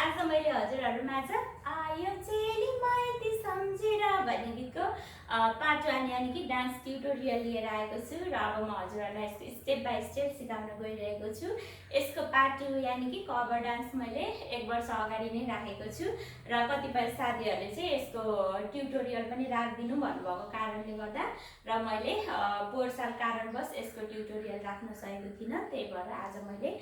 आज मैले हजुरहरूमाझ आयो चेली माइती सम्झेर भन्ने गीतको पार्ट 1 यानि कि डान्स ट्युटोरियल लिएर आएको छु र अब म हजुरहरूलाई यसको स्टेप बाई स्टेप सिकाउन गइरहेको छु। यसको पार्ट 2 यानि कि कभर डान्स मैले 1 वर्ष अगाडि नै राखेको छु र कतिपय साथीहरूले चाहिँ यसको ट्युटोरियल पनि राखिदिनु भन्नुभएको कारणले गर्दा र मैले पोहोर साल कारणवश यसको ट्युटोरियल राख्न सकेको थिइनँ। त्यही भएर आज मैले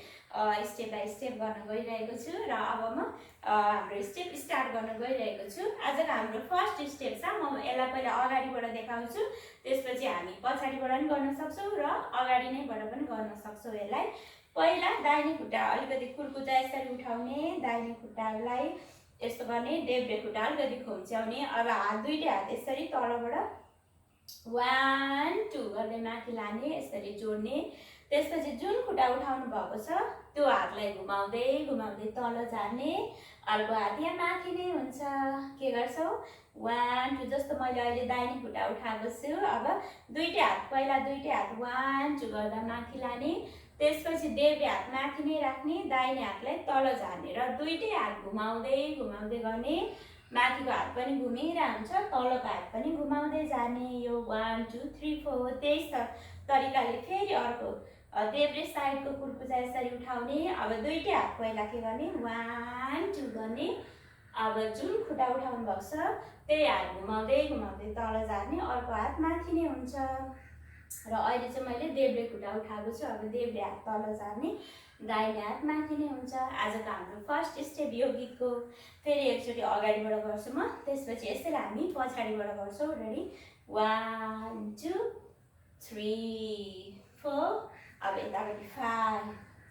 स्टेप बाई स्टेप गर्न गइरहेको छु र अब म हाम्रो स्टेप स्टार्ट गर्न गइरहेको छु। आजको हाम्रो फर्स्ट स्टेप छ, म यसलाई पहिला अगाडिबाट देखाउँछु, त्यसपछि हामी पछाडिबाट पनि गर्न सक्छौँ र अगाडि नैबाट पनि गर्न सक्छौँ। यसलाई पहिला दाहिने खुट्टा अलिकति कुर्कुचा यसरी उठाउने, दाहिने खुट्टालाई यस्तो गर्ने, देब्रे खुट्टा अलिकति खुम्च्याउने। अब हात दुईटै हात यसरी तलबाट 1 2 गर्दै माथि लाने, यसरी जोड्ने। त्यसपछि जुन खुट्टा उठाउनु भएको छ त्यो हातलाई घुमाउँदै घुमाउँदै तल झार्ने, अर्को हात यहाँ माथि नै हुन्छ। के गर्छौ 1 2 जस्तो मैले अहिले दाहिने खुट्टा उठाएको छु। अब दुईटै हात पहिला दुईटै हात 1 2 गर्दा माथि लाने, त्यसपछि देब्रे हात माथि नै राख्ने, दाहिने हातलाई तल झार्ने र दुईटै हात घुमाउँदै घुमाउँदै गर्ने। माथिको हात पनि घुमिरहन्छ, तलको हात पनि घुमाउँदै जाने। यो 1 2 3 4 त्यही तरिकाले फेरि अर्को देब्रे साइडको कुर्कुचा यसरी उठाउने। अब दुईटै हात पहिला के गर्ने 1 2 गर्ने। अब जुन खुट्टा उठाउनु भएको छ त्यही हात घुमाउँदै घुमाउँदै तल झार्ने, अर्को हात माथि नै हुन्छ। र अहिले चाहिँ मैले देब्रे खुट्टा उठाएको छु। अब देब्रे हात तल झार्ने, दाहिने हात माथि नै हुन्छ। आजको हाम्रो फर्स्ट स्टेप यो गीतको फेरि एकचोटि अगाडिबाट गर्छु म, त्यसपछि यसरी हामी पछाडिबाट गर्छौँ। रेडी 1 2 3 4। अब यतापट्टि 5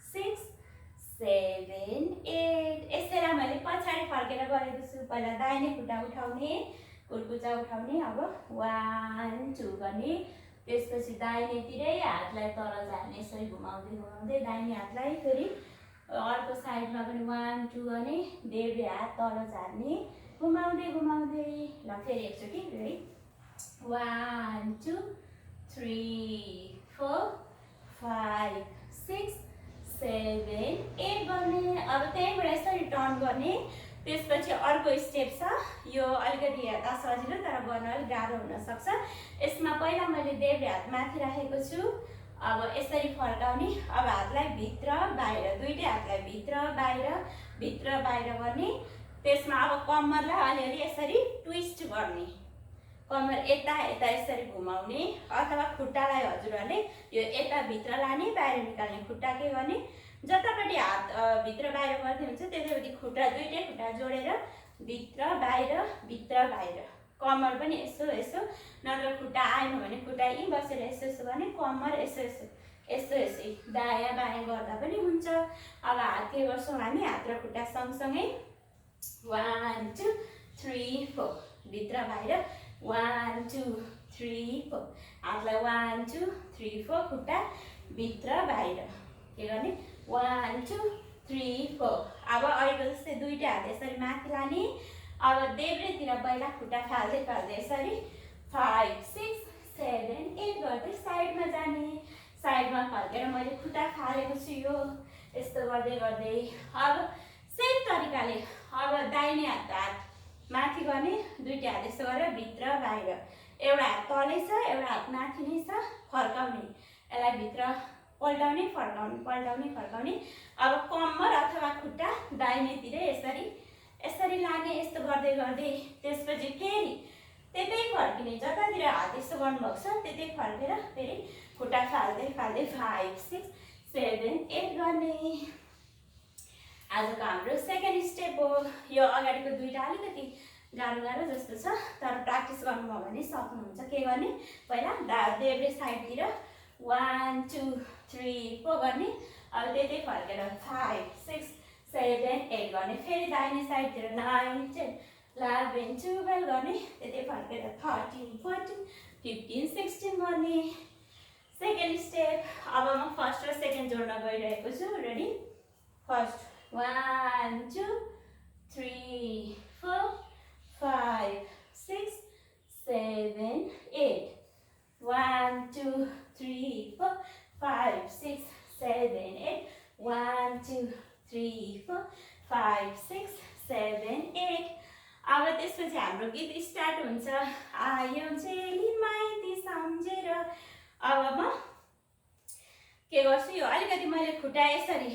6 7 8। यसैलाई मैले पछाडि फर्केर गरेको छु। पहिला दाहिने खुट्टा उठाउने, कुर्कुचा उठाउने, अब 1 2 गर्ने, त्यसपछि दाहिनेतिरै हातलाई तल झार्ने, यसरी घुमाउँदै घुमाउँदै दाहिने हातलाई फेरि अर्को साइडमा पनि 1 2 गर्ने, देब्रे हात तल झार्ने, घुमाउँदै घुमाउँदै। ल फेरि एकचोटि रेडी 1 2 3 4 5 6 7 8 गर्ने। अब त्यहीँबाट यसरी टर्न गर्ने। त्यसपछि अर्को स्टेप छ, यो अलिकति हेर्दा सजिलो तर गर्न अलिक गाह्रो हुनसक्छ। यसमा पहिला मैले देब्रे हात माथि राखेको छु। अब यसरी फर्काउने, अब हातलाई भित्र बाहिर, दुईटै हातलाई भित्र बाहिर गर्ने। त्यसमा अब कम्मरलाई अलिअलि यसरी ट्विस्ट गर्ने, कम्मर यता यता यसरी घुमाउने, अथवा खुट्टालाई हजुरहरूले यो यता भित्र लाने, बाहिर निकाल्ने। खुट्टा के गर्ने जतापट्टि हात भित्र बाहिर गर्दै हुन्छ त्यतैपट्टि खुट्टा दुईटै खुट्टा जोडेर भित्र बाहिर। कम्मर पनि यसो यसो, नत्र खुट्टा आएन भने खुट्टा यहीँ बसेर यसो यसो गर्ने, कम्मर यसो यसो यसो यसै दायाँ बायाँ गर्दा पनि हुन्छ। अब हात के गर्छौँ हामी, हात र खुट्टा सँगसँगै 1 2 3 4 भित्र बाहिर 1 2 3 4। हातलाई 1 2 3 4, खुट्टा भित्र बाहिर के गर्ने 1 2 3 4। अब अहिले जस्तै दुईटै हात यसरी माथि लाने। अब देब्रेतिर पहिला खुट्टा फाल्दै फाल्दै यसरी 5 6 7 8 गर्दै साइडमा जाने। साइडमा फर्केर मैले खुट्टा फालेको छु, यो यस्तो गर्दै गर्दै। अब सेम तरिकाले अब दाहिने हात माथि गर्ने, दुईटै हात यस्तो गरेर भित्र बाहिर, एउटा हात तलै छ एउटा हात माथि नै छ, फर्काउने, यसलाई भित्र पल्टाउने फर्काउने। अब कम्मर अथवा खुट्टा दाहिनेतिरै यसरी लाने, यस्तो गर्दै गर्दै। त्यसपछि फेरि त्यतै फर्किने, जतातिर हात यस्तो गर्नुभएको छ त्यतै फर्केर फेरि खुट्टा फाल्दै 5 6 7 8 गर्ने। आजको हाम्रो सेकेन्ड स्टेप हो। यो अगाडिको दुईटा अलिकति गाह्रो जस्तो छ, तर प्र्याक्टिस गर्नुभयो भने सक्नुहुन्छ। के गर्ने पहिला देब्रे साइडतिर 1 2 3 4 गर्ने। अब त्यतै फर्केर 5 6 7 8 गर्ने। फेरि दाहिने साइडतिर 9 10 11 12 गर्ने। त्यतै फर्केर 13 14 15 16 गर्ने। Second step. अब म फर्स्ट र सेकेन्ड जोड्न गइरहेको छु। रेडी फर्स्ट 1 2 3 4 5 6 7 8 1 2 3 4 5 6 7 8 1 2 3 4 5 6 7 8 अब त्यसपछि हाम्रो गीत स्टार्ट हुन्छ आयो चेली माइती सम्झेर। अब म के गर्छु यो अलिकति मैले खुट्टा यसरी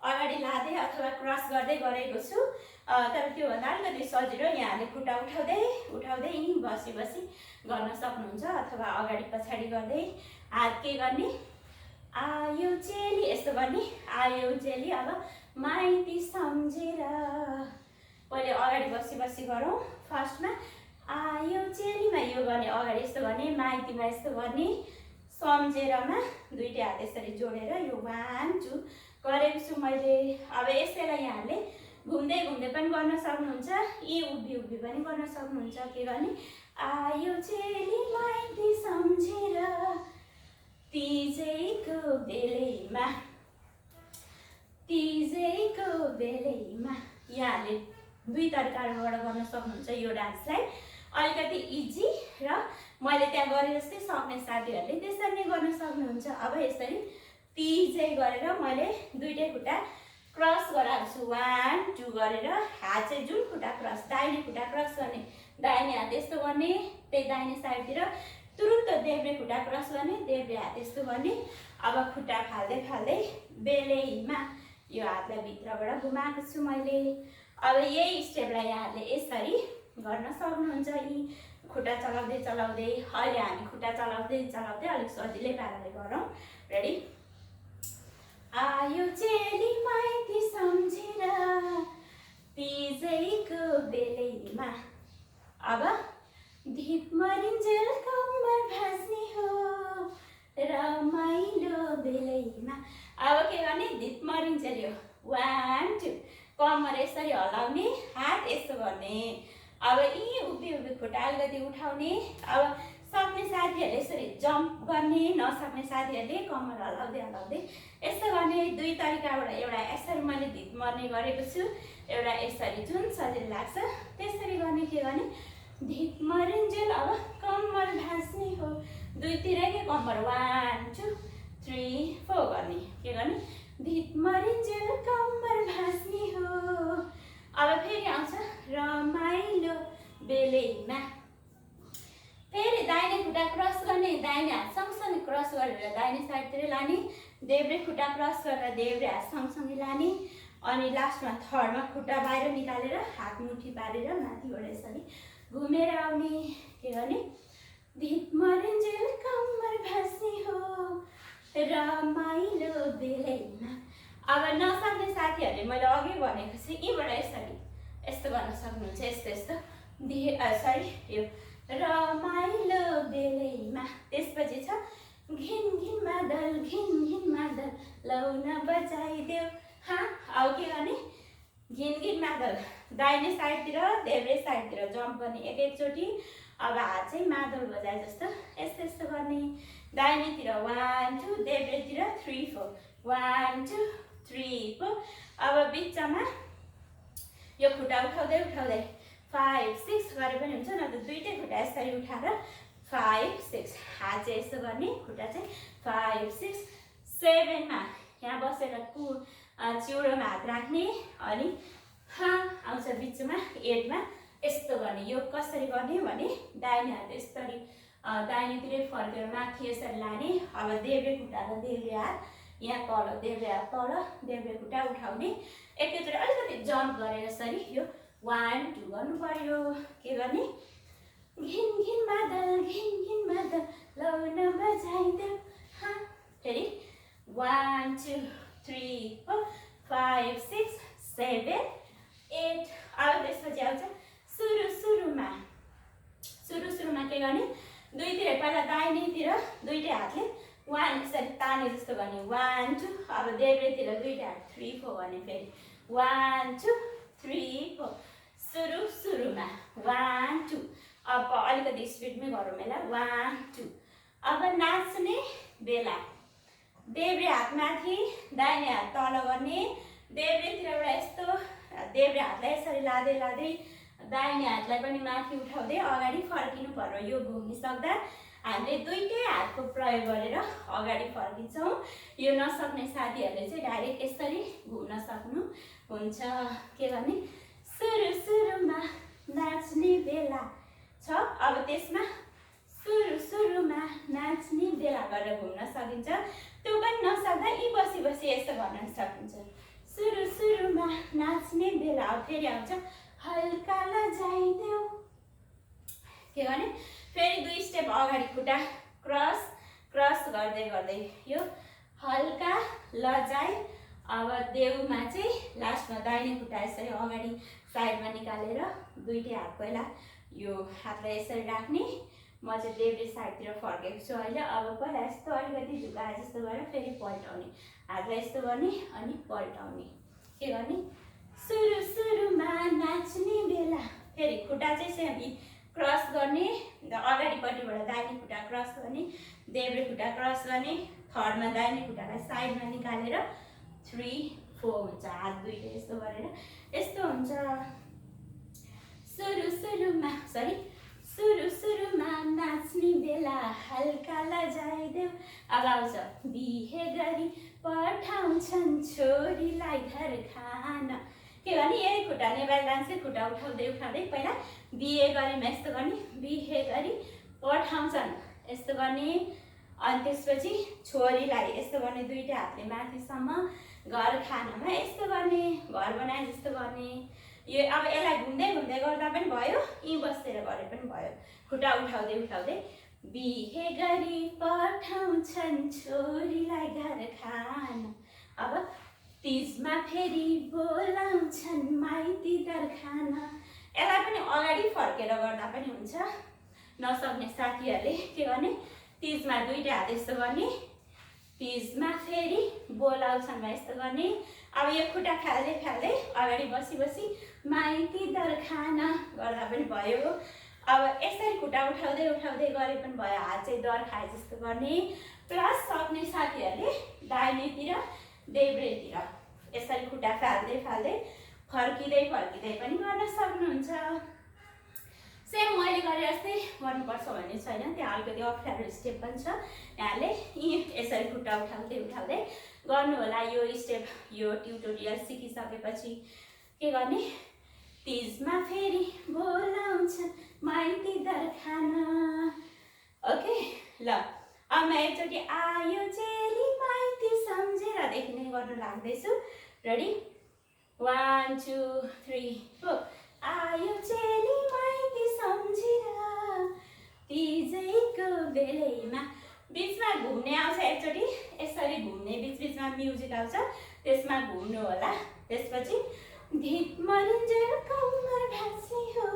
अगाडि लाँदै अथवा क्रस गर्दै गरेको छु तर त्योभन्दा अलिकति सजिलो यहाँले खुट्टा उठाउँदै उठाउँदै बसी बसी गर्न सक्नुहुन्छ अथवा अगाडि पछाडि गर्दै हात के गर्ने आयो चेली यस्तो गर्ने आयो चेली। अब माइती सम्झेर पहिले अगाडि बसी बसी गरौँ। फर्स्टमा आयो चेलीमा यो गर्ने अगाडि यस्तो गर्ने माइतीमा यस्तो गर्ने सम्झेरमा दुईटै हात यसरी जोडेर यो 1 2 गरेको छु मैले। अब यसैलाई यहाँले घुम्दै घुम्दै पनि गर्न सक्नुहुन्छ यी उभि उभि पनि गर्न सक्नुहुन्छ। के गर्ने आयो चेली माइती सम्झेर तिजैको बेलैमा तिजैको बेलैमा। यहाँले दुई तरिकाबाट गर्न सक्नुहुन्छ यो डान्सलाई अलिकति इजी र मैले त्यहाँ गरे जस्तै सक्ने साथीहरूले त्यसरी नै गर्न सक्नुहुन्छ। अब यसरी तिजै गरेर मैले दुईटै खुट्टा क्रस गराएको छु 1 2 गरेर हात चाहिँ जुन खुट्टा क्रस दाहिने खुट्टा क्रस गर्ने दाहिने हात यस्तो गर्ने त्यही दाहिने साइडतिर तुरुन्त देब्रे खुट्टा क्रस गर्ने देब्रे हात यस्तो गर्ने। अब खुट्टा फाल्दै फाल्दै बेलैमा यो हातलाई भित्रबाट घुमाएको छु मैले। अब यही स्टेपलाई यहाँले यसरी गर्न सक्नुहुन्छ यी खुट्टा चलाउँदै चलाउँदै। अहिले हामी खुट्टा चलाउँदै चलाउँदै अलिक सजिलै पाराले गरौँ। रेडी आयो चेली माइती सम्झेर तिजैको बेलैमा। अब धिप मरिन्जेल कम्मर भाँच्ने हो रमाइलो बेलैमा। अब के गर्ने धिप मरिन्जेल यो 1 2 कम्मर यसरी हल्लाउने हात यस्तो गर्ने। अब यी उभि उभि खुट्टा अलिकति उठाउने। अब सक्ने साथीहरूले यसरी जम्प गर्ने नसक्ने साथीहरूले कम्मर हल्लाउँदै हल्लाउँदै यस्तो गर्ने। दुई तरिकाबाट एउटा यसरी मैले धिप मर्ने गरेको छु एउटा यसरी जुन सजिलो लाग्छ त्यसरी गर्ने। के गर्ने धिप मरिन्जेल अब कम्मर भाँच्ने हो दुईतिरकै कम्मर 1 2 3 4 गर्ने। के गर्ने धिप मरिन्जेल कम्मर भाँच्ने हो। अब फेरि आउँछ रमाइलो बेलैमा। फेरि दाहिने खुट्टा क्रस गर्ने दाहिने हात सँगसँगै क्रस गरेर दाहिने साइडतिर लाने देब्रे खुट्टा क्रस गरेर देब्रे हात सँगसँगै लाने अनि लास्टमा थर्डमा खुट्टा बाहिर निकालेर हात मुठी पारेर माथिबाट यसरी घुमेर आउने। के गर्ने धिप मरिन्जेल कम्मर भाँच्ने हो रमाइलो बेलैमा। अब नसक्ने साथीहरूले मैले अघि भनेको छु यीबाट यसरी यस्तो गर्न सक्नुहुन्छ यस्तो यस्तो सरी यो रमाइलो बेलैमा। त्यसपछि छ घिन घिन मादल लौना बजाइदेऊ। अब के गर्ने घिन मादल दाहिने साइडतिर देब्रे साइडतिर जम्प गर्ने एकैचोटि। अब हात चाहिँ मादल बजाए जस्तो यस्तो यस्तो गर्ने दाहिनेतिर 1 2 देब्रेतिर 3 4 1 2 3 4। अब बिचमा यो खुट्टा उठाउँदै उठाउँदै 5 6 गरे पनि हुन्छ न त दुईटै खुट्टा यसरी उठाएर 5 6 हात चाहिँ यस्तो गर्ने खुट्टा चाहिँ 5 6 7 मा यहाँ बसेर चिउरोमा हात राख्ने अनि आउँछ बिचमा 8 मा यस्तो गर्ने। यो कसरी गर्ने भने दाहिने हात यसरी दाहिनेतिरै फर्केर माथि यसरी लाने। अब देब्रे खुट्टा र देब्रे हात यहाँ तल देब्रे हात तल देब्रे खुट्टा उठाउने एकैचोटि अलिकति जम्प गरेर यसरी यो 1 2 गर्नु पर्यो। के गर्ने घिन घिन मादल लौना बजाइदेऊ। फेरि 1 2 3 4 5 6 7 8। अब त्यसपछि आउँछ सुरुमा के गर्ने दुईतिर पहिला दाहिनेतिर दुईटै हातले 1 यसरी ताने जस्तो गर्ने 1 2। अब देब्रेतिर दुईटै हात 3 4 गर्ने फेरि 1 2 3 4 सुरुमा 1 2। अब अलिकति स्पिडमै गरौँ यसलाई 1 2। अब नाच्ने बेला देब्रे हात माथि दाहिने हात तल गर्ने देब्रेतिरबाट यस्तो देब्रे हातलाई यसरी लाँदै लाँदै दाहिने हातलाई पनि माथि उठाउँदै अगाडि फर्किनु पर्यो यो घुम्नु सक्दा। हामीले दुईटै हातको प्रयोग गरेर अगाडि फर्किन्छौँ। यो नसक्ने साथीहरूले चाहिँ डाइरेक्ट यसरी घुम्न सक्नुहुन्छ। के गर्ने सुरु सुरुमा नाच्ने बेला छ, अब त्यसमा सुरु सुरुमा नाच्ने बेला गरेर घुम्न सकिन्छ। त्यो पनि नसक्दा यी बसी बसी यस्तो गर्न सकिन्छ। सुरु सुरुमा नाच्ने बेला। अब फेरि आउँछ हल्का लजाइदेऊ। के गर्ने फेरि 2 स्टेप अगाडि खुट्टा क्रस क्रस गर्दै गर्दै यो हल्का लजाइ। अब देउमा चाहिँ लास्टमा दाहिने खुट्टा यसरी अगाडि साइडमा निकालेर दुईटै हात पहिला यो हातलाई यसरी राख्ने। म चाहिँ देब्रे साइडतिर फर्केको छु अहिले। अब पहिला यस्तो अलिकति झुकाए जस्तो गरेर फेरि पल्टाउने, हातलाई यस्तो गर्ने अनि पल्टाउने। के गर्ने सुरु सुरुमा नाच्ने बेला। फेरि खुट्टा चाहिँ सेम क्रस गर्ने, अगाडिपट्टिबाट दाहिने खुट्टा क्रस गर्ने, देब्रे खुट्टा क्रस गर्ने, थर्डमा दाहिने खुट्टालाई साइडमा निकालेर 3 4 हुन्छ। हात दुईटै यस्तो गरेर यस्तो हुन्छ। सुरु सुरुमा सुरु सुरुमा नाच्ने बेला हल्का लजाइदेऊ। अब आउँछ बिहे गरी पठाउँछन् छोरीलाई घर खान। के भने यही खुट्टा नेपाली डान्सकै खुट्टा उठाउँदै उठाउँदै पहिला बिहे गरेमा यस्तो गर्ने, बिहे गरी पठाउँछन् यस्तो गर्ने, अनि त्यसपछि छोरीलाई यस्तो गर्ने, दुईटै हातले माथिसम्म घर खानामा यस्तो गर्ने, घर बनाए जस्तो गर्ने। यो अब यसलाई घुम्दै घुम्दै गर्दा पनि भयो, यहीँ बसेर गरे पनि भयो। खुट्टा उठाउँदै उठाउँदै बिहे गरी पठाउँछन् छोरीलाई घर खान। अब तीजमा फेरि बोलाउँछन् माइती दर खान। यसलाई पनि अगाडि फर्केर गर्दा पनि हुन्छ। नसक्ने साथीहरूले के गर्ने तीजमा दुईटै हात यस्तो गर्ने, तीजमा फेरि बोलाउँछन् यस्तो गर्ने। अब यो खुट्टा फाल्दै फाल्दै अगाडि बसी बसी माइती दर खान गर्दा पनि भयो। अब यसरी खुट्टा उठाउँदै उठाउँदै गरे पनि भयो। हात चाहिँ दर खाए जस्तो गर्ने। प्लस सक्ने साथीहरूले दाहिनेतिर देब्रेतिर यसरी खुट्टा फाल्दै फाल्दै फर्किँदै फर्किँदै पनि गर्न सक्नुहुन्छ। सेम मैले गरे जस्तै गर्नुपर्छ भन्ने छैन, त्यहाँ अलिकति अप्ठ्यारो स्टेप पनि छ। यहाँले यसरी खुट्टा उठाउँदै उठाउँदै गर्नु होला। यो स्टेप यो ट्युटोरियल सिकिसकेपछि के गर्ने तीजमा फेरि बोलाउँछन् माइती दर खान। ओके ल, अब म एकचोटि आयो चेली माइती सम्झेरदेखि नै गर्नु लाग्दैछु। रेडी 1 2 3 4। आयो चेली माइती सम्झेर तीजैको बेलैमा। बिचमा घुम्ने आउँछ एकचोटि यसरी घुम्ने, बिचबिचमा म्युजिक आउँछ त्यसमा घुम्नु होला। त्यसपछि धित मरिन्जेल कम्मर भाँच्ने हो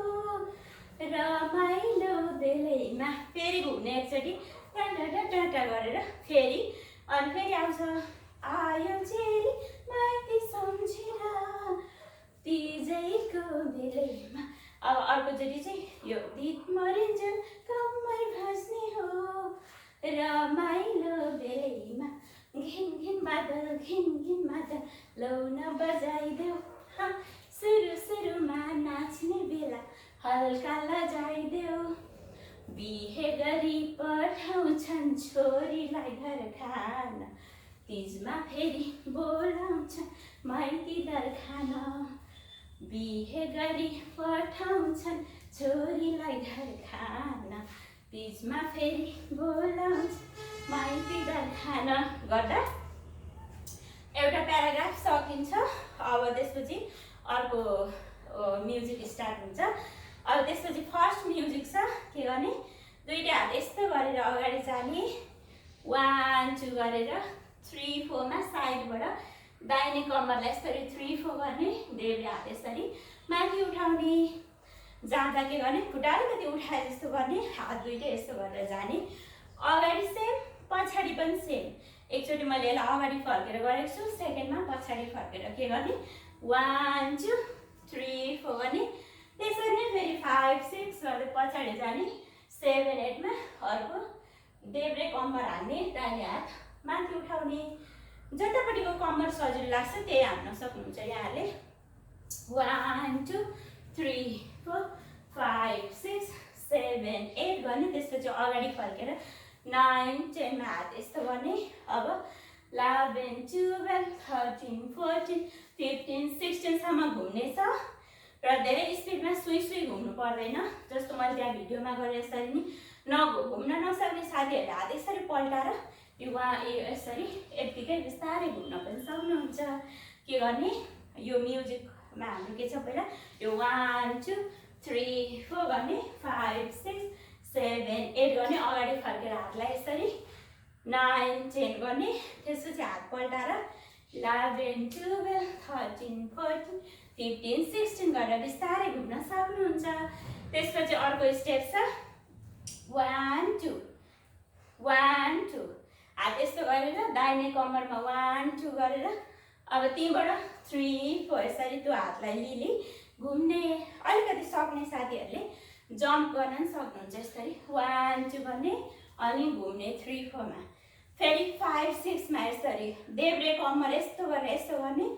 रमाइलो बेलैमा। फेरि घुम्ने एकचोटि टाटा टाटा गरेर फेरि, अनि फेरि आउँछ आयो चेली माइती सम्झेर तीजैको बेलैमा। अब अर्कोचोटि चाहिँ यो धित मरिन्जेल कम्मर भाँच्ने हो रमाइलो बेलैमा। घिन घिन मादल लौन बजाइदेऊ। सुरु सुरुमा नाच्ने बेला हल्का लजाइदेऊ। बिहे गरी पठाउँछन् छोरीलाई घर खान। तीजमा फेरि बोलाउँछन् माइती दर खान। बिहे गरी पठाउँछन् छोरीलाई घर खान। तीजमा फेरि बोलाउँछन् माइती दर खान गर्दा एउटा प्याराग्राफ सकिन्छ। अब त्यसपछि अर्को म्युजिक स्टार्ट हुन्छ। अब त्यसपछि फर्स्ट म्युजिक छ के गर्ने दुईटै हात यस्तो गरेर अगाडि जाने, 1 2 गरेर 3 4 मा साइडबाट दाहिने कम्मरलाई यसरी 3 4 गर्ने, देब्रे हात यसरी माथि उठाउने। जाँदा के गर्ने खुट्टा अलिकति उठाए जस्तो गर्ने, हात दुईटै यस्तो गरेर जाने। अगाडि सेम पछाडि पनि सेम। एकचोटि मैले यसलाई अगाडि फर्केर गरेको छु, सेकेन्डमा पछाडि फर्केर के गर्ने 1 2 3 4 गर्ने। त्यसरी नै फेरि 5 6 गर्दै पछाडि जाने, 7 8 मा अर्को देब्रे कम्मर हान्ने, दाहिने हात माथि उठाउने। जतापट्टिको कम्मर सजिलो लाग्छ त्यही हान्न सक्नुहुन्छ यहाँले। 1 2 3 4 5 6 7 8 गर्ने त्यसपछि अगाडि फर्केर 9 10 मा हात यस्तो गर्ने अब 11 12 13 14 15 16 सम्म घुम्नेछ र धेरै स्पिडमा सुई घुम्नु पर्दैन जस्तो मैले त्यहाँ भिडियोमा गरे यसरी नि घुम्न नसक्ने साथीहरूले हात यसरी पल्टाएर यसरी यत्तिकै बिस्तारै घुम्न पनि सक्नुहुन्छ के गर्ने यो म्युजिकमा हाम्रो के छ पहिला यो 1 2 3 4 गर्ने 5 6 7 8 गर्ने अगाडि फर्केर हातलाई यसरी 9 10 गर्ने त्यसपछि हात पल्टाएर 11 12 13 14 15 16 गरेर बिस्तारै घुम्न सक्नुहुन्छ त्यसपछि अर्को स्टेप छ 1 2 1 2 हात यस्तो गरेर दाहिने कम्मरमा 1 2 गरेर अब त्यहीबाट 3 4 यसरी त्यो हातलाई लिली घुम्ने अलिकति सक्ने साथीहरूले जम्प गर्न पनि सक्नुहुन्छ यसरी 1 2 गर्ने अनि घुम्ने 3 4 मा फेरि 5 6 मा यसरी देब्रे कम्मर यस्तो गर्ने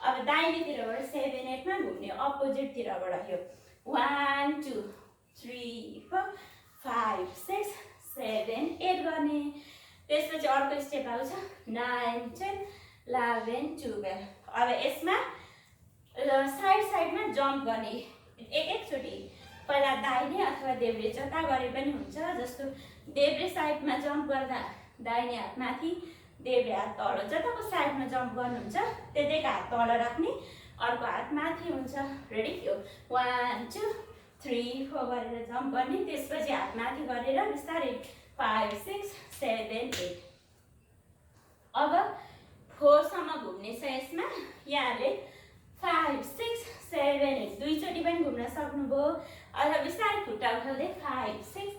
अब दाहिनेतिरबाट 7 8 मा घुम्ने अपोजिटतिरबाट यो 1 2 3 4 5 6 7 8 गर्ने त्यसपछि अर्को स्टेप आउँछ 9 10 11 12 अब यसमा साइडमा जम्प गर्ने एकचोटि पहिला दाहिने अथवा देब्रे जता गरे पनि हुन्छ जस्तो देब्रे साइडमा जम्प गर्दा दाहिने हात माथि देब्रे हात तल जताको साइडमा जम्प गर्नुहुन्छ त्यतैको हात तल राख्ने अर्को हात माथि हुन्छ रेडी यो 1 2 3 4 गरेर जम्प गर्ने त्यसपछि हात माथि गरेर बिस्तारै 5 6 7 8 अब 4 सम्म घुम्ने छ यसमा यहाँले 5 6 7 8 दुईचोटि पनि घुम्न सक्नुभयो अथवा बिस्तारै खुट्टा उठाउँदै 5 6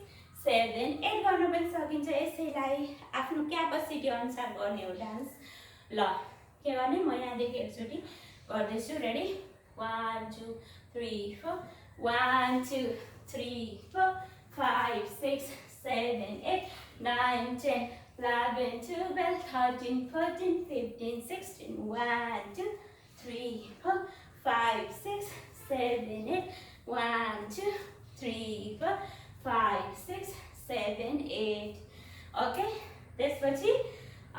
7 8 गर्न पनि सकिन्छ यसैलाई आफ्नो क्यापासिटी अनुसार गर्ने हो डान्स ल के गर्ने म यहाँदेखि एकचोटि गर्दैछु रेडी 1 2 3 4 1 2 3 4 5 6 7 8 9 10 11 12 13 14 15 16 1 2 3 4 5 6 7 8 1 2 3 4 5 6 7 8 ओके त्यसपछि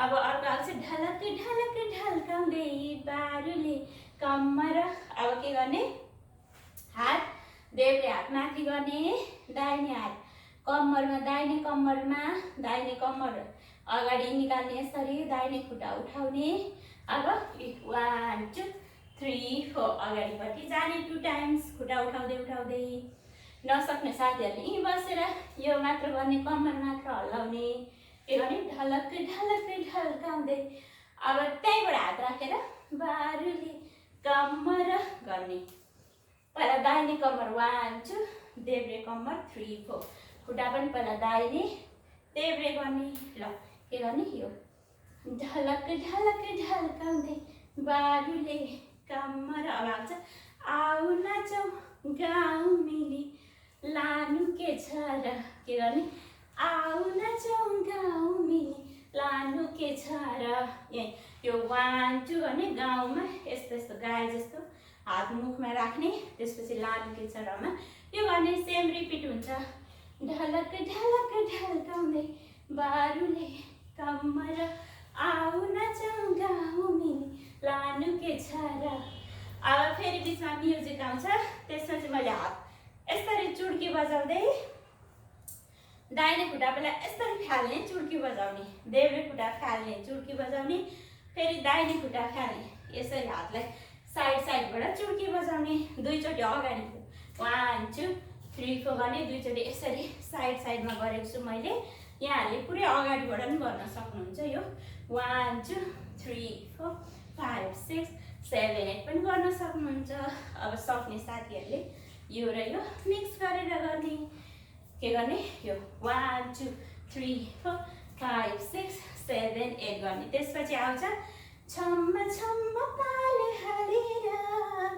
अब अर्को आउँछ ढलक ढलक ढल्काउँदै बारुले कम्मर अब के गर्ने हात देब्रे हात माथि गर्ने दाहिने हात कम्मरमा दाहिने कम्मर अगाडि निकाल्ने यसरी दाहिने खुट्टा उठाउने अब 1 2 3 4 अगाडिपट्टि जाने 2 टाइम्स खुट्टा उठाउँदै नसक्ने साथीहरूले यहीँ बसेर यो मात्र गर्ने कम्मर मात्र हल्लाउने के गर्ने ढलक ढलक ढल्काउँदै अब त्यहीँबाट हात राखेर बारुले कम्मर गर्ने पहिला दाहिने कम्मर 1 2 देब्रे कम्मर 3 4 खुट्टा पनि पहिला दाहिने देब्रे गर्ने ल के गर्ने यो ढलक ढलक ढल्काउँदै बारुले कम्मर अब आउँछ आउ नाचौँ गाउँ मिली लानु के छ र के गर्ने आउ नाचौँ गाउँ मिली लानु के छ र यही यो 1 2 गर्ने गाउँमा यस्तो गाए जस्तो हात मुखमा राख्ने त्यसपछि लानु के छ रमा यो गर्ने सेम रिपिट हुन्छ ढलक ढलक ढल्काउँदै बारुले कम्मर आउ नाचौँ गाउँ मिली लानु के छ र अब फेरि बिचमा म्युजिक आउँछ त्यसपछि मैले हात यसरी चुड्की बजाउँदै दाहिने खुट्टा पहिला यसरी फाल्ने चुड्की बजाउने देब्रे खुट्टा फाल्ने चुड्की बजाउने फेरि दाहिने खुट्टा फाल्ने यसरी हातलाई साइडबाट चुड्की बजाउने दुईचोटि अगाडि 1 2 3 4 गर्ने दुईचोटि यसरी साइडमा गरेको छु मैले यहाँहरूले पुरै अगाडिबाट पनि गर्न सक्नुहुन्छ यो 1 2 3 4 5 6 7 8 पनि गर्न सक्नुहुन्छ अब सक्ने साथीहरूले यो र यो मिक्स गरेर गर्ने के गर्ने यो 1 2 3 4 5 6 7 8 गर्ने त्यसपछि आउँछ छम्म छम्म पाले हालेर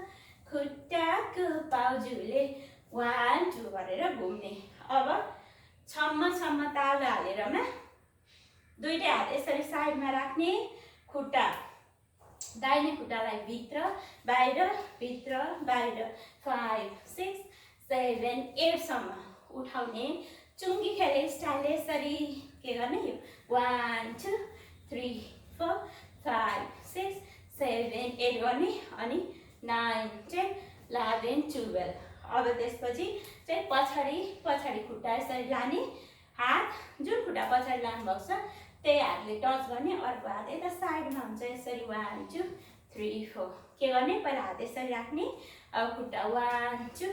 खुट्टाको पाउजुले 1 2 गरेर घुम्ने अब छम्म ताल हालेरमा दुईटै हात यसरी साइडमा राख्ने खुट्टा दाहिने खुट्टालाई भित्र बाहिर 5 6 7 8 सम्म उठाउने चुङ्गी खेले स्टाइलले यसरी के गर्ने यो 1 2 3 4 5 6 7 8 गर्ने अनि 9 10 11 12 अब त्यसपछि चाहिँ पछाडि खुट्टा यसरी लाने हात जुन खुट्टा पछाडि लानु भएको छ त्यही हातले टच गर्ने अर्को हात यता साइडमा हुन्छ यसरी 1 2 3 4 के गर्ने पहिला हात यसरी राख्ने अब खुट्टा 1 2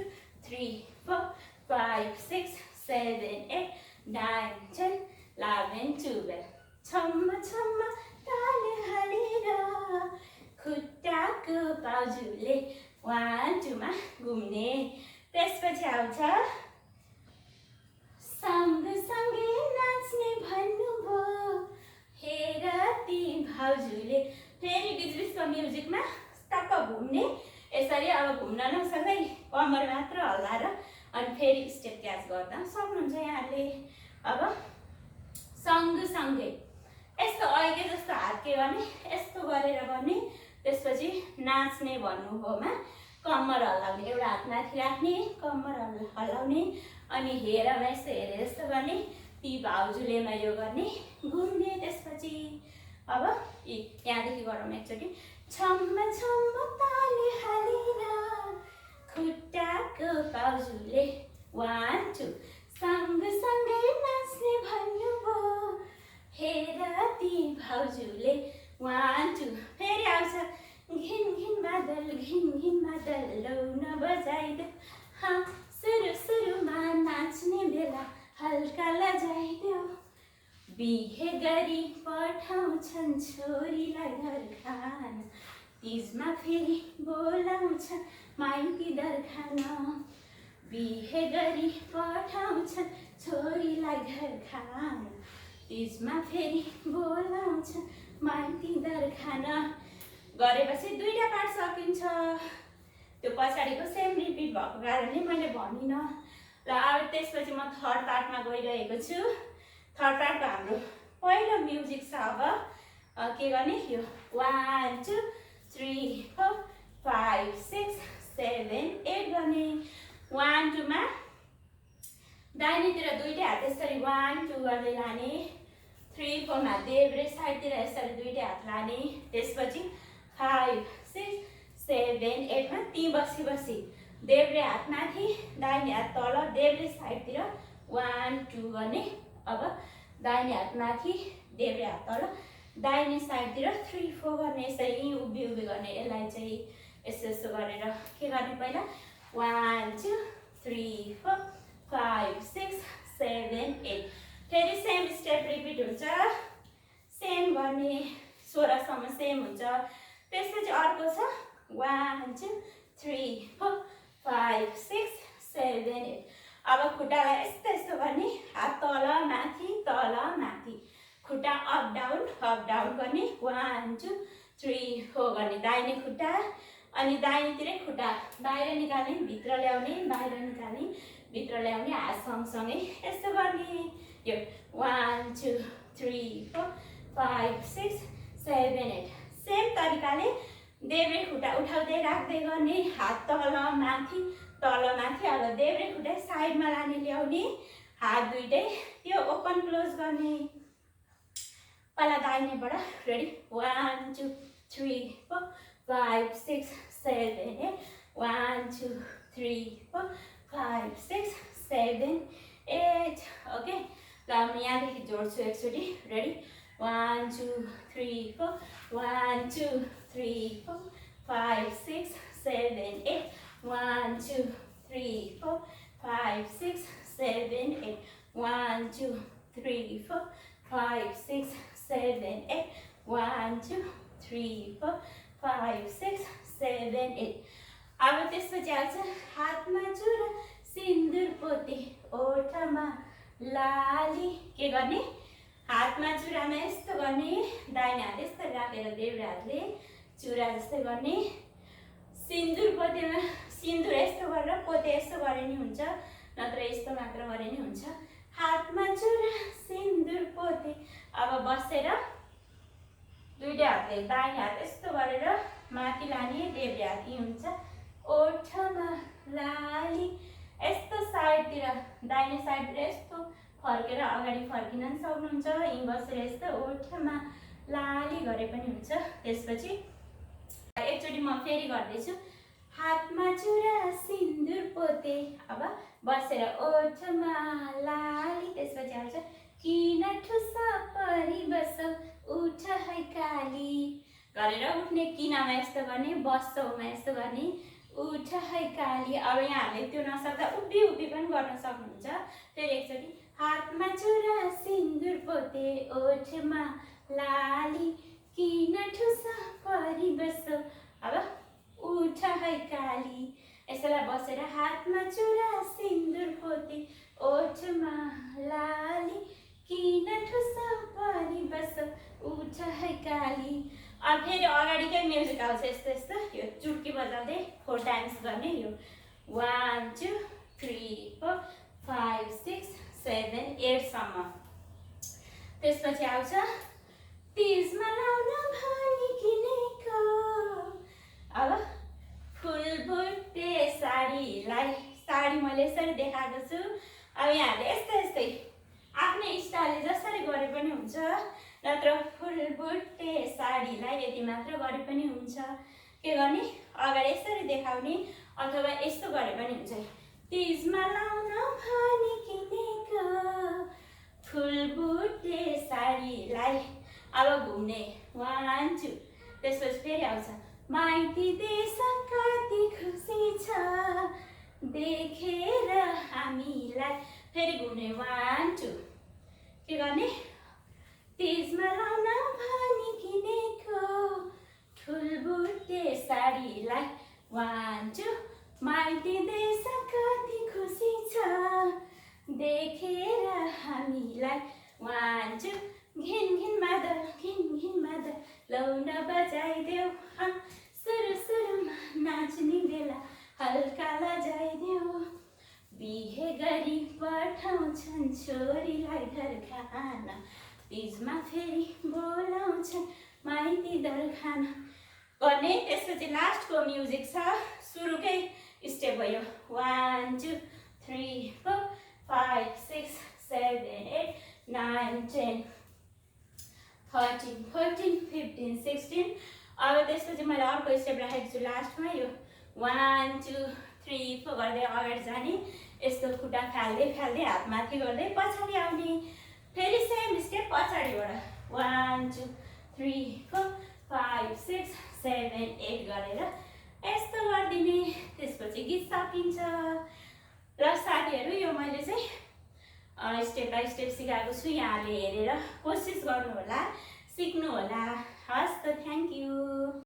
3 4 5 6 7 8 9 10 11 12 छम्म छम्म ताल हालेर खुट्टाको बाजुले 1 2 मा घुम्ने त्यसपछि आउँछ सँगसँगै नाच्ने भन्नुभयो हेर ती भाउजूले फेरि बिचबिचको म्युजिकमा टक्क घुम्ने यसरी अब घुम्न नसक्दै कम्मर मात्र हल्लाएर अनि फेरि स्टेप क्याच गर्दा सक्नुहुन्छ यहाँले अब सँगसँगै यस्तो अहिले जस्तो हात के गर्ने यस्तो गरेर गर्ने त्यसपछि नाच्ने भन्नुभयोमा कम्मर हल्लाउने एउटा हात माथि राख्ने कम्मर हल्लाउने अनि हेरमा यस्तो हेरेर यस्तो गर्ने ती भाउजूलेमा यो गर्ने घुम्ने त्यसपछि अब यहाँदेखि गरौँ एकचोटि छम्म छम्म ताली हालेर खुट्टाको बाजुले 1 2 सँगसँगै नाच्ने भन्नुभयो हेर ती भाउजूले 1 2 फेरि आउँछ घिन घिन बादल लौ नबजाइदेऊ हाँ सुरुमा नाच्ने बेला हल्का लजाइदेऊ बिहे गरी पठाउँछन् छोरीलाई घर खान तीजमा फेरि बोलाउँछ माइती दर खान बिहे गरी पठाउँछन् छोरीलाई घर खान तीजमा फेरि बोलाउँछ माइती दर खान गरेपछि दुईटा पार्ट सकिन्छ त्यो पछाडिको सेम रिपिट भएको कारणले मैले भनिनँ र अब त्यसपछि म थर्ड पार्टमा गइरहेको छु थर्ड पार्टको हाम्रो पहिलो म्युजिक छ अब के गर्ने यो 1 2 3 4 5 6 7 8 गर्ने 1 2 मा दाहिनेतिर दुईटै हात यसरी 1 2 गर्दै लाने 3 4 मा देब्रे साइडतिर यसरी दुईटै हात लाने त्यसपछि 5 6 7 8 मा ती बसी देब्रे हात माथि दाहिने हात तल देब्रे साइडतिर 1 2 गर्ने अब दाहिने हात माथि देब्रे हात तल दाहिने साइडतिर 3 4 गर्ने यसरी उभि गर्ने यसलाई चाहिँ यस्तो गरेर के गर्ने पहिला 1 2 3 4 5 6 7 8 फेरि सेम स्टेप रिपिट हुन्छ सेम गर्ने 16 सम्म सेम हुन्छ त्यसपछि अर्को छ 1 2 3 4 5 6 7 8 अब खुट्टालाई यस्तो गर्ने हात तल माथि खुट्टा अप डाउन गर्ने 1 2 3 4 गर्ने दाहिने खुट्टा अनि दाहिनेतिरै खुट्टा बाहिर निकाल्ने भित्र ल्याउने बाहिर निकाल्ने भित्र ल्याउने हात सँगसँगै यस्तो गर्ने यो 1 2 3 4 5 6 7 8 सेम तरिकाले देब्रे खुट्टा उठाउँदै राख्दै गर्ने हात तल माथि अब देब्रे खुट्टा साइडमा लाने ल्याउने हात दुईटै त्यो ओपन क्लोज गर्ने पहिला दाहिनेबाट रेडी 1 2 3 4 5 6 7 8 1 2 3 4 5 6 7 8 ओके ल म यहाँदेखि जोड्छु एकचोटि रेडी 1 2 3 4 1 2 3 4 5 6 7 8 1 2 3 4 5 6 7 8 1 2 3 4 5 6 7 8 1 2 3 4 5 6 7 8 अब त्यसपछि आउँछ हातमा चुरा सिन्दुर पोते ओठमा लाली के गर्ने हातमा चुरामा यस्तो गर्ने दाहिने हात यस्तो राखेर देब्रे हातले चुरा जस्तै गर्ने सिन्दुर पोतेमा सिन्दुर यस्तो गरेर पोते यस्तो गरे नि हुन्छ नत्र यस्तो मात्र गरे नि हुन्छ हातमा चुरा सिन्दुर पोते अब बसेर दुईटा हातले दाहिने हात यस्तो गरेर माथि लाने देब्रे हात यी हुन्छ ओठमा लाली यस्तो साइडतिर दाहिने साइडतिर यस्तो फर्केर अगाडि फर्किन पनि सक्नुहुन्छ। यहीँ बसेर यस्तो ओठमा लाली गरे पनि हुन्छ। त्यसपछि एकचोटि म फेरि गर्दैछु। हातमा चुरा सिन्दुर पोते, अब बसेर ओठमा लाली, त्यसपछि आउँछ किन ठुसा परी बसौ उठ है काली गरेर उठ्ने, किनमा यस्तो गर्ने, बस्छौमा यस्तो गर्ने, उठ है काली। अब यहाँहरूले त्यो नसक्दा उभि उभि पनि गर्न सक्नुहुन्छ। फेरि एकचोटि हातमा चुरा सिन्दुर पोते ओठमा लाली किन ठुसा परी बसौ, अब उठ है काली। यसैलाई बसेर हातमा चुरा सिन्दुर पोते ओठमा लाली किन ठुसा परी बसौ उठ है काली। अब फेरि अगाडिकै म्युजिक आउँछ यस्तो यस्तो, यो चुट्की बजाउँदै 4 टाइम्स गर्ने। यो 1 2 3 4 5 6 7 8 सम्म। त्यसपछि आउँछ तिजमा लाउन भनी किनेको, अब फुल बुट्टे साडीलाई, साडी मैले यसरी देखाएको छु। अब यहाँहरूले यस्तै यस्तै आफ्नै स्टाइलले जसरी गरे पनि हुन्छ, नत्र फुल बुट्टे साडीलाई यति मात्र गरे पनि हुन्छ। के गर्ने, अगाडि यसरी देखाउने अथवा यस्तो गरे पनि हुन्छ। तिजमा लाउन भनी किनेको फुल बुट्टे साडीलाई, अब घुम्ने 1 2। त्यसपछि फेरि आउँछ माइती देश कति खुसी छ देखेर हामीलाई, फेरि घुम्ने 1 2। के गर्ने, तिजमा लाउन भनी किनेको ठुलबुट्टे साडीलाई 1 2। माइती देश कति खुसी छ देखेर हामीलाई 1 2। घिन घिन मादल लौन बजाइदेऊ, सुरु सुरुमा नाच्ने बेला हल्का लजाइदेऊ। बिहे गरी पठाउँछन् छोरीलाई घर खान, तिजमा फेरि बोलाउँछन् माइती दर खान गर्ने। त्यसपछि लास्टको म्युजिक छ, सुरुकै स्टेप भयो 1 2 3 4 5 6 7 8 9 10 13 14 15 16। अब त्यसपछि मैले अर्को स्टेप राखेको छु लास्टमा, यो 1 2 3 4 गर्दै अगाडि जाने, यस्तो खुट्टा फाल्दै फाल्दै हात माथि गर्दै पछाडि आउने। फेरि सेम स्टेप पछाडिबाट 1 2 3 4 5 6 7 8 गरेर यस्तो गरिदिने। त्यसपछि गीत सकिन्छ। र साथीहरू, यो मैले चाहिँ स्टेप बाई स्टेप सिकाएको छु, यहाँले हेरेर कोसिस गर्नुहोला, सिक्नुहोला। हस् त, थ्याङ्क यू।